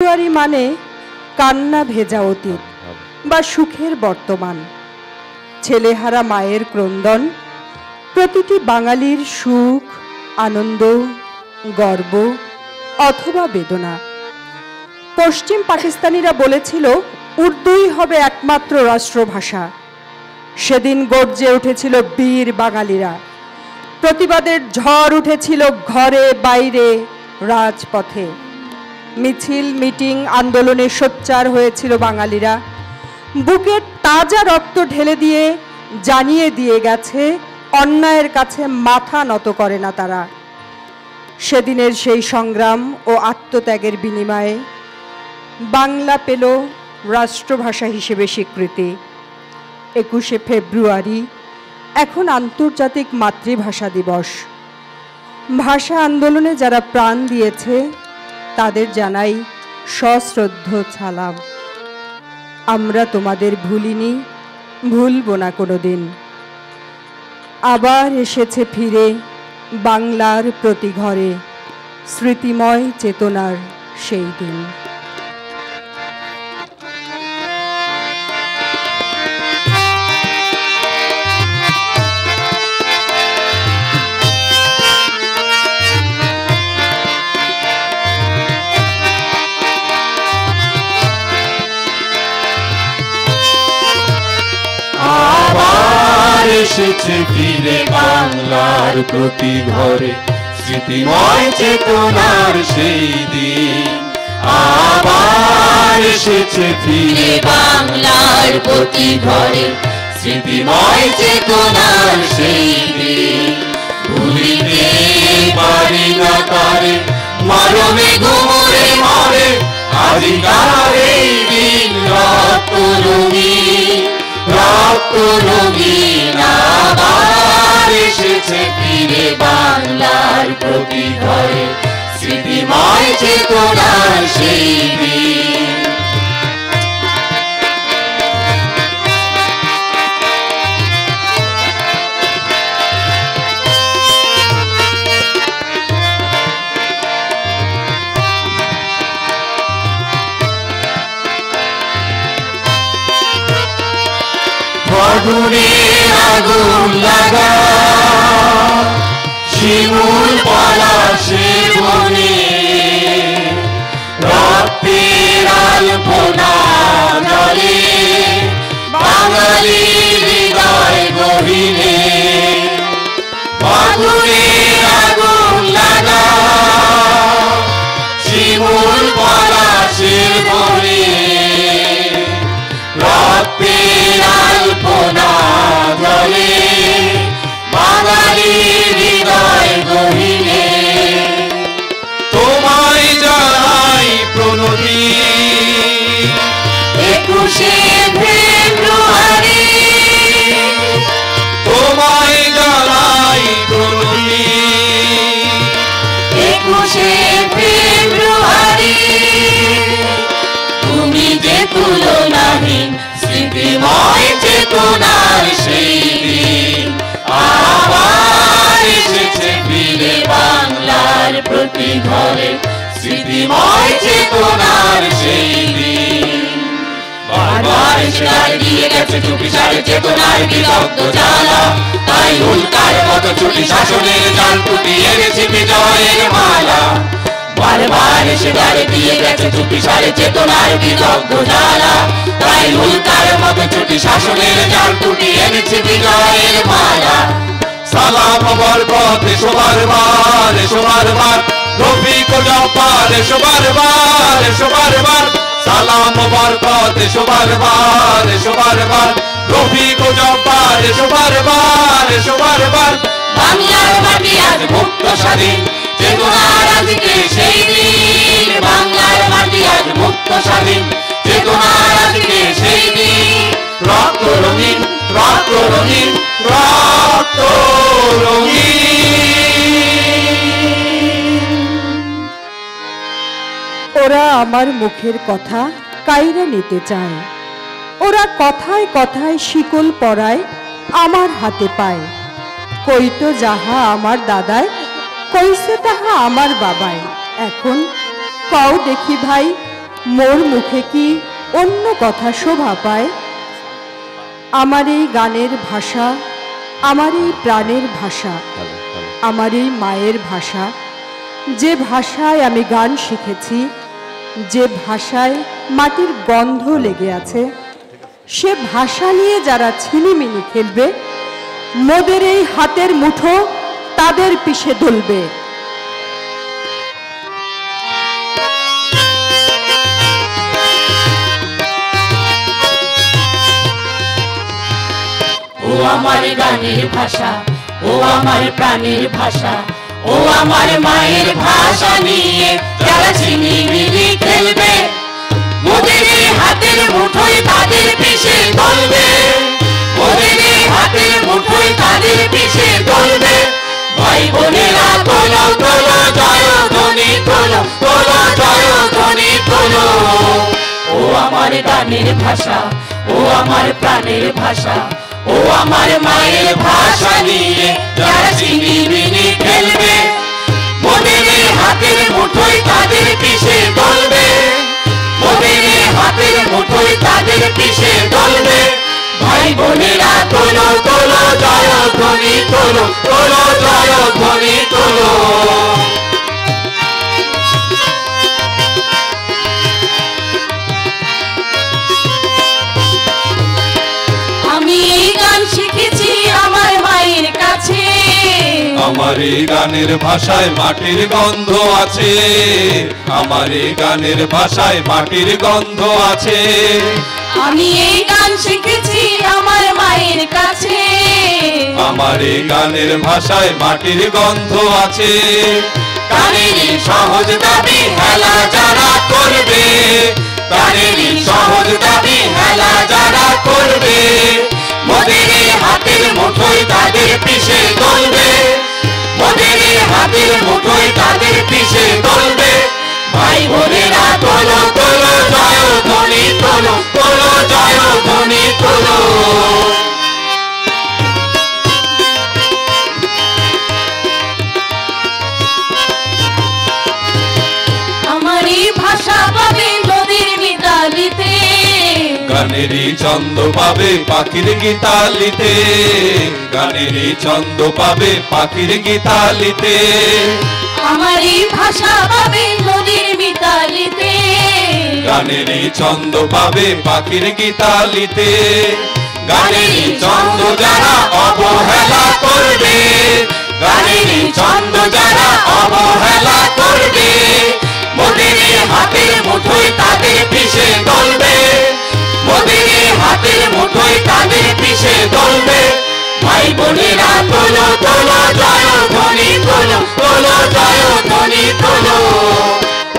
ফেব্রুয়ারি মানে কান্না ভেজা অতীত বা সুখের বর্তমান, ছেলেহারা মায়ের ক্রন্দন, প্রতিটি বাঙালির সুখ, আনন্দ, গর্ব অথবা বেদনা। পশ্চিম পাকিস্তানিরা বলেছিল উর্দুই হবে একমাত্র রাষ্ট্রভাষা। সেদিন গর্জে উঠেছিল বীর বাঙালিরা, প্রতিবাদের ঝড় উঠেছিল ঘরে বাইরে রাজপথে। মিছিল, মিটিং, আন্দোলনে সোচ্চার হয়েছিল বাঙালিরা। বুকের তাজা রক্ত ঢেলে দিয়ে জানিয়ে দিয়ে গেছে অন্যায়ের কাছে মাথা নত করে না তারা। সেদিনের সেই সংগ্রাম ও আত্মত্যাগের বিনিময়ে বাংলা পেল রাষ্ট্রভাষা হিসেবে স্বীকৃতি। 21শে ফেব্রুয়ারি এখন আন্তর্জাতিক মাতৃভাষা দিবস। ভাষা আন্দোলনে যারা প্রাণ দিয়েছে তাদের জানাই সশ্রদ্ধ সালাম। আমরা তোমাদের ভুলিনি, ভুলব না কোনোদিন। আবার এসেছে ফিরে বাংলার প্রতি ঘরে স্মৃতিময় চেতনার সেই দিন। এসেছে ফিরে বাংলার প্রতি ঘরে স্মৃতিময় চেতনার সেই দিন। আবার এসেছে ফিরে বাংলার প্রতি ঘরে স্মৃতিময় চেতনার সেই দিন। ভুলিতে পারি না তারে মরমে ঘুমরে মরে আজিকার এই দিন রক্ত রঙিন, রক্ত রঙিন। আবার এসেছে ফিরে বাংলার প্রতি ঘরে স্মৃতিময় চেতনার সেই দিন। ফাগুনে আগুন লাগা শিমুল পলাশে বনে রক্তের আলপনা জলে বাঙালি হৃদয় গহীনে। ফাগুনে আগুন লাগা শিমুল পলাশে বনে রক্তের আলপনা জলে বাঙালি হৃদয় গহীনে। তোমায় জানাই প্রণতি 21শে ফেব্রুয়ারি, তোমায় জানাই প্রণতি 21শে ফেব্রুয়ারি। তুমি যে তুলনাহীন স্মৃতিময় চেতনার সেই দিন। আবার এসেছে ফিরে বাংলার প্রতি ঘরে স্মৃতিময় চেতনার সেই দিন। বারবার এসে দিয়ে গেছে চুপি সারে চেতনার বিদগ্ধ জ্বালা, তাই উল্কার মতো ছুটি শাসনের জাল ফুটিয়ে গেছে বিজয়ের মালা। বারবার এসে গাড়ি দিয়ে গেছে চুপি সারে চেতনার বিদগ্ধ জ্বালা, তাই উল্কার মতো ছুটি শাসনের জাল ফুটিয়ে গেছে বিজয়ের মালা। সালাম বরকত এসো বারবার, এসো বারবার রফিক ও জব্বার এসো বারবার, এসো বারবার। সালাম বরকত এসো বারবার, এসো বারবার রফিক ও জব্বার এসো বারবার, এসো বারবার। বাংলার মাটি আজ মুক্ত স্বাধীন চেতনার আজকে সেই দিন। বাংলার মাটি আজ মুক্ত স্বাধীন চেতনার আজকে সেই দিন। রক্ত রঙিন, রক্ত রঙিন, রক্ত রঙিন। ওরা আমার মুখের কথা কাইরা নিতে চায়, ওরা কথায় কথায় শিকল পরায় আমার হাতে পায়। কইতো যাহা আমার দাদায় কইছে তাহা আমার বাবাই। এখন কও দেখি ভাই মোর মুখে কি অন্য কথা শোভা পায়? আমার এই গানের ভাষা, আমার এই প্রাণের ভাষা, আমার এই মায়ের ভাষা, যে ভাষায় আমি গান শিখেছি, যে ভাষায় মাটির গন্ধ লেগে আছে, সে ভাষা নিয়ে যারা ছিনিমিনি খেলবে, মোদের এই হাতের মুঠো তাদের পিছে দুলবে। ও আমার গানের ভাষা, ও আমার প্রাণের ভাষা, ও আমার মায়ের ভাষা নিয়ে যারা ছিনিমিনি খেলবে, মোদের এই হাতের মুঠোয় তাদের পিছে চলবে, মোদের এই হাতের মুঠোয় তাদের পিছে চলবে। ভাই বোনেরা তোলো তোলো জয়ধ্বনি তোলো, তোলো জয়ধ্বনি তোলো। ও আমার গানের ভাষা, ও আমার প্রাণের ভাষা, ও আমার মায়ের ভাষা নিয়ে যারা ছিনিমিনি খেলবে, মোদের এই হাতের মুঠোয় তাদের পিছে চলবে, মোদের এই হাতের মুঠোয় তাদের পিছে চলবে। ভাই বোনেরা তোলো তোলো জয়ধ্বনি তোলো, তোলো জয়ধ্বনি তোলো। আমি এই গান শিখেছি আমার মায়ের কাছে, আমার এই গানের ভাষায় মাটির গন্ধ আছে, আমার এই গানের ভাষায় মাটির গন্ধ আছে। আমি এই গান শিখেছি আমার মায়ের কাছে, আমার এই গানের ভাষায় মাটির গন্ধ আছে। গানেরই সহজ দাবি হেলা যারা করবে, গানেরই সহজ দাবি হেলা যারা করবে, মোদের এই হাতের মুঠোয় তাদের পিছে চলবে, মোদের এই হাতের মুঠোয় তাদের পিছে চলবে। ভাই বোনেরা তোলো তোলো জয়ধ্বনি তোলো, তোলো জয়ধ্বনি তোলো। আমার এই ভাষা পাবে নদীর মিতালিতে, গানেরই ছন্দ পাবে পাখির গীতালিতে, গানেরই ছন্দ পাবে পাখির গীতালিতে। আমার এই ভাষা পাবে নদীর মিতালিতে, গানেরই ছন্দ পাবে পাখির গীতালিতে। গানেরই ছন্দ যারা অবহেলা করবে, গানেরই ছন্দ যারা অবহেলা করবে, মোদের এই হাতের মুঠোয় তাদের পিছে চলবে, মোদের এই হাতের মুঠোয় তাদের পিছে চলবে। ভাই বোনেরা তোলো তোলো জয়ধ্বনি তোলো, তোলো জয়ধ্বনি তোলো।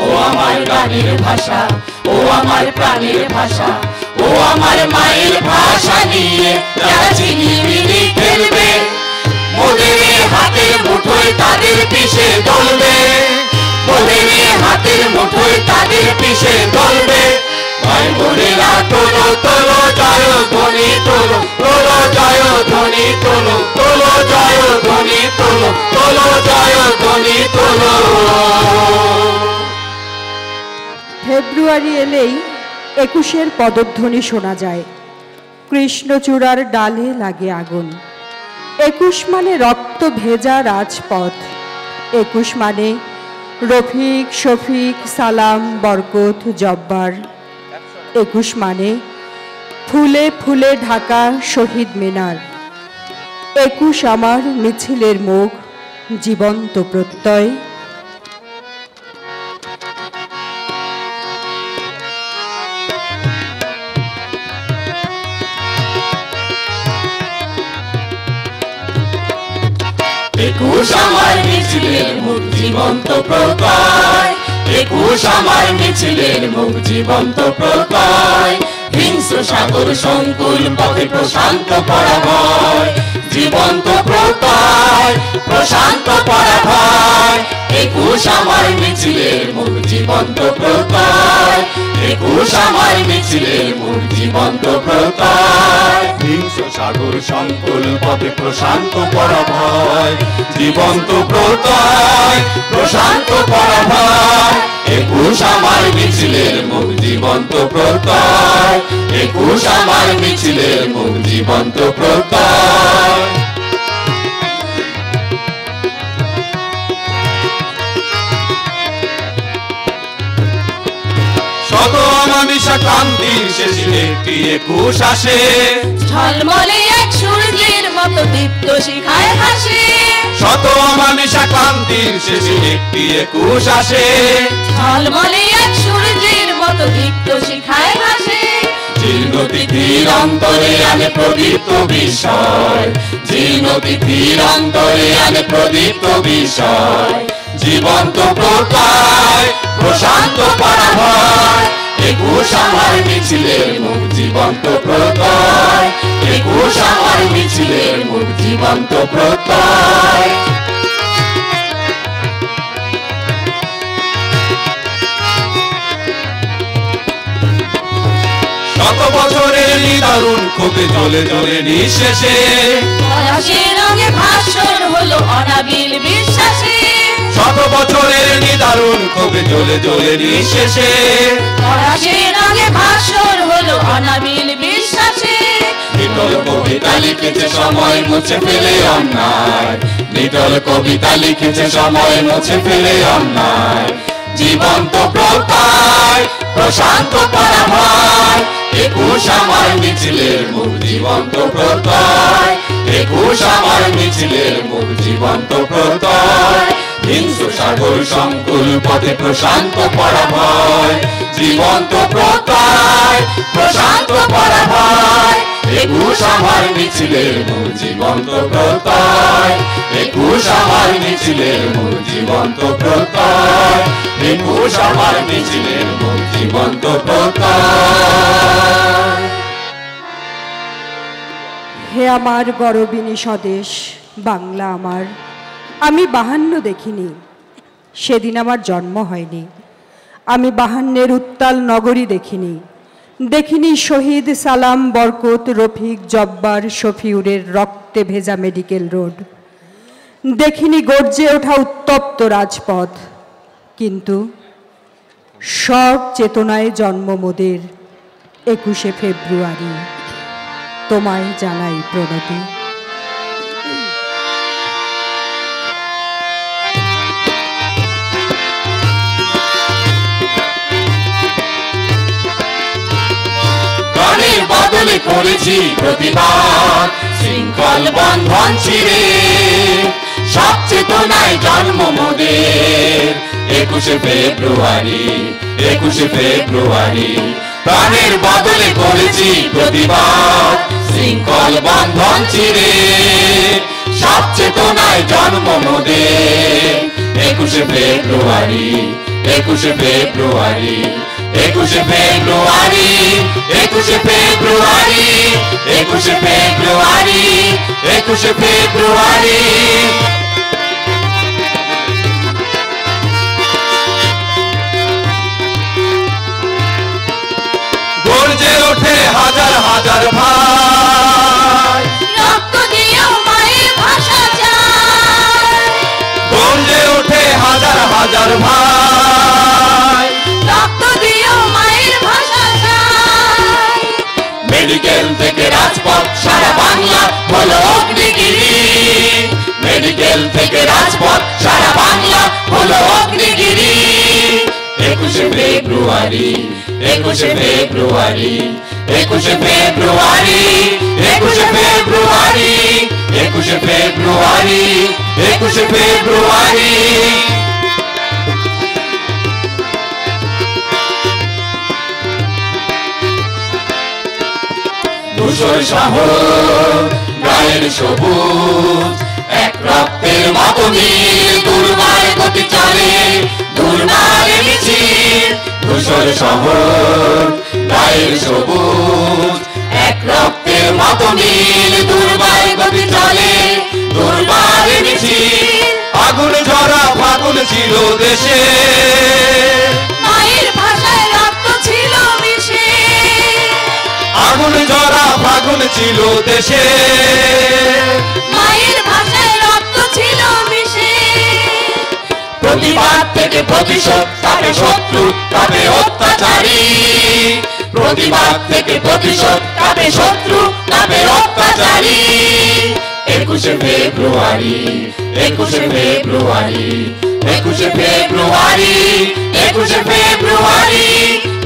ও আমার গানের ভাষা, ও আমার প্রাণের ভাষা, ও আমার মায়ের ভাষা নিয়ে যারা ছিনিমিনি খেলবে, মোদের এই হাতের মুঠোয় তাদের পিছে চলবে, মোদের এই হাতের মুঠোয় তাদের পিছে চলবে। ভাই বোনেরা তোলো তোলো জয়ধ্বনি তোলো, তোলো জয়ধ্বনি তোলো, তোলো জয়ধ্বনি তোলো, তোলো জয়ধ্বনি তোলো। ফেব্রুয়ারি এলেই 21-এর পদধ্বনি শোনা যায়। কৃষ্ণচূড়ার ডালে লাগে আগুন। 21 মানে রক্ত ভেজা রাজপথ। 21 মানে রফিক, শফিক, সালাম, বরকত, জব্বার। 21 মানে ফুলে ফুলে ঢাকা শহীদ মিনার। 21 আমার মিছিলের মুখ, জীবন্ত প্রত্যয়। একুশ আমার মিছিলের মুখ, জীবন্ত প্রত্যয়, একুশ আমার মিছিলের মুখ, জীবন্ত প্রত্যয়। হিংস্র সাগর সংকুল পথে প্রশান্ত পরাভয়, জীবন্ত প্রত্যয়, প্রশান্ত পরাভয়। একুশ আমার মিছিলের মুখ, জীবন্ত প্রত্যয়, একুশ আমার মিছিলের মূল জীবন্ত প্রত্যয়। হিংস্র সাগর সংকুল পথে প্রশান্ত পরাভয়, জীবন্ত প্রত্যয় প্রশান্ত পরাভয়। একুশ আমার মিছিলের মূল জীবন্ত প্রত্যয়। একুশ আমার মিছিলের মূল জীবন্ত প্রত্যয়। শত অমানিসা ক্রান্তির শেষে একটি একুশ আসে, ঝলমলে এক সূর্যের মতো দীপ্ত শিখায় হাসে। শত অমানিসা ক্রান্তির শেষে একটি একুশ আসে, ঝলমলে এক সূর্যের মতো দীপ্ত শিখায় হাসে। জীর্ণ তিথির অন্তরে আনে প্রদীপ্ত বিষয়, জীর্ণ তিথির অন্তরে আনে প্রদীপ্ত বিষয়। জীবন্ত প্রত্যয় প্রশান্ত পরাভয়। একুশ আমার মিছিলের মুখ জীবন্ত প্রত্যয়। একুশ আমার মিছিলের মুখ জীবন্ত প্রত্যয়। শত বছরের নিদারুণ ক্ষোভে জ্বলে জ্বলে নিঃশেষে, পলাশের রঙে ভাষণ হলো অনাবিল বিশ্বাসে। শত বছরের নিদারুণ ক্ষোভে জ্বলে জ্বলে নিঃশেষে, পলাশের রঙে ভাষণ হলো অনাবিল বিশ্বাসে। নিটল কবিতা লিখেছে সময় মুছে ফেলে অন্যায়, নিটল কবিতা লিখেছে সময় মুছে ফেলে অন্যায়। জীবন্ত প্রত্যয় প্রশান্ত পরাভয়। একুশ আমার মিছিলের মুখ জীবন্ত প্রত্যয়। একুশ আমার মিছিলের মুখ জীবন্ত প্রত্যয়। হিংস্র সাগর সংকুল পথে প্রশান্ত পরাভয়। জীবন্ত প্রত্যয় প্রশান্ত পরাভয়। একুশ আমার মিছিলের মুখ জীবন্ত প্রত্যয়। একুশ আমার মিছিলের মুখ জীবন্ত প্রত্যয়। একুশ আমার মিছিলের মুখ জীবন্ত প্রত্যয়। হে আমার গরবিনী স্বদেশ বাংলা আমার, আমি 52 দেখিনি, সেদিন আমার জন্ম হয়নি। আমি 52 উত্তাল নগরী দেখিনি, দেখিনি শহীদ সালাম বরকত রফিক জব্বার শফিউরের রক্তে ভেজা মেডিকেল রোড, দেখিনি গর্জে ওঠা উত্তপ্ত রাজপথ। কিন্তু সব চেতনায় জন্ম মোদের 21শে ফেব্রুয়ারি। তোমায় জানাই প্রণতি। প্রাণের বদলে করেছি প্রতিবাদ, শৃঙ্খল বন্ধন ছিঁড়ে সব চেতনায় জন্ম মোদের 21শে ফেব্রুয়ারি। 21শে ফেব্রুয়ারি প্রাণের বদলে করেছি প্রতিবাদ, শৃঙ্খল বন্ধন ছিঁড়ে সব চেতনায় জন্ম মোদের 21শে ফেব্রুয়ারি। 21শে ফেব্রুয়ারি 21শে ফেব্রুয়ারি 21শে ফেব্রুয়ারি 21শে ফেব্রুয়ারি 21শে ফেব্রুয়ারি। গর্জে ওঠে হাজার হাজার ভাই, রক্ত দিয়েও মায়ের ভাষা চাই। গর্জে ওঠে হাজার হাজার ভাই, রক্ত দিয়েও মায়ের ভাষা চাই। মেডিকেল থেকে রাজপথ সারা বাংলা হলো অগ্নিগিরি। মেডিকেল থেকে রাজপথ সারা বাংলা হলো অগ্নিগিরি। 21শে ফেব্রুয়ারি 21শে ফেব্রুয়ারি 21শে ফেব্রুয়ারি 21শে ফেব্রুয়ারি 21শে ফেব্রুয়ারি 21শে ফেব্রুয়ারি। ধূসর শহর গায়ের সবুজ এক রক্তের মতো নীল, দুর্বার গতি চলে দুর্বার মিছিল। ধূসর শহর গায়ের সবুজ এক রক্তের মতো নীল, দুর্বার গতি চলে দুর্বার মিছিল। আগুন ঝরা ফাগুন ছিল দেশে, মায়ের ভাষায় রক্ত ছিল আগুন ছিল দেশে, মায়ের ভাষায় রক্ত ছিল মিশে। প্রতিবাদ থেকে প্রতিশোধ তাকে শত্রু তবে অত্যাচারী, প্রতিবাদ থেকে প্রতিশোধ তবে শত্রু তবে অত্যাচারী। 21শে ফেব্রুয়ারি, 21শে ফেব্রুয়ারি, 21শে ফেব্রুয়ারি, 21শে ফেব্রুয়ারি,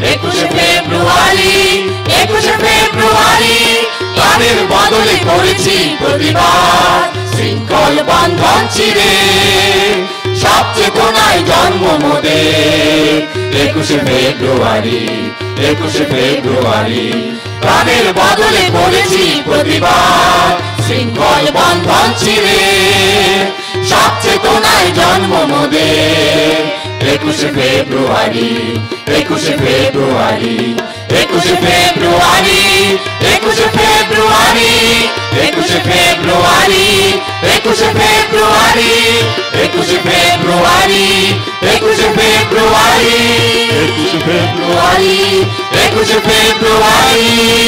21শে ফেব্রুয়ারি, 21শে ফেব্রুয়ারি। প্রাণের বদলে করেছি প্রতিবাদ, শৃঙ্খল বন্ধন চিরে সব চেতনায় জন্ম মোদের। 21শে ফেব্রুয়ারি, 21শে ফেব্রুয়ারি, প্রাণের বদলে করেছি প্রতিবাদ, শৃঙ্খল বন্ধন চিরে সব চেতনায় জন্ম মোদের। 21শে ফেব্রুয়ারি, 21শে ফেব্রুয়ারি, 21শে ফেব্রুয়ারি, 21শে ফেব্রুয়ারি, 21শে ফেব্রুয়ারি, 21শে ফেব্রুয়ারি, 21শে ফেব্রুয়ারি, 21শে ফেব্রুয়ারি, 21শে ফেব্রুয়ারি, 21শে ফেব্রুয়ারি।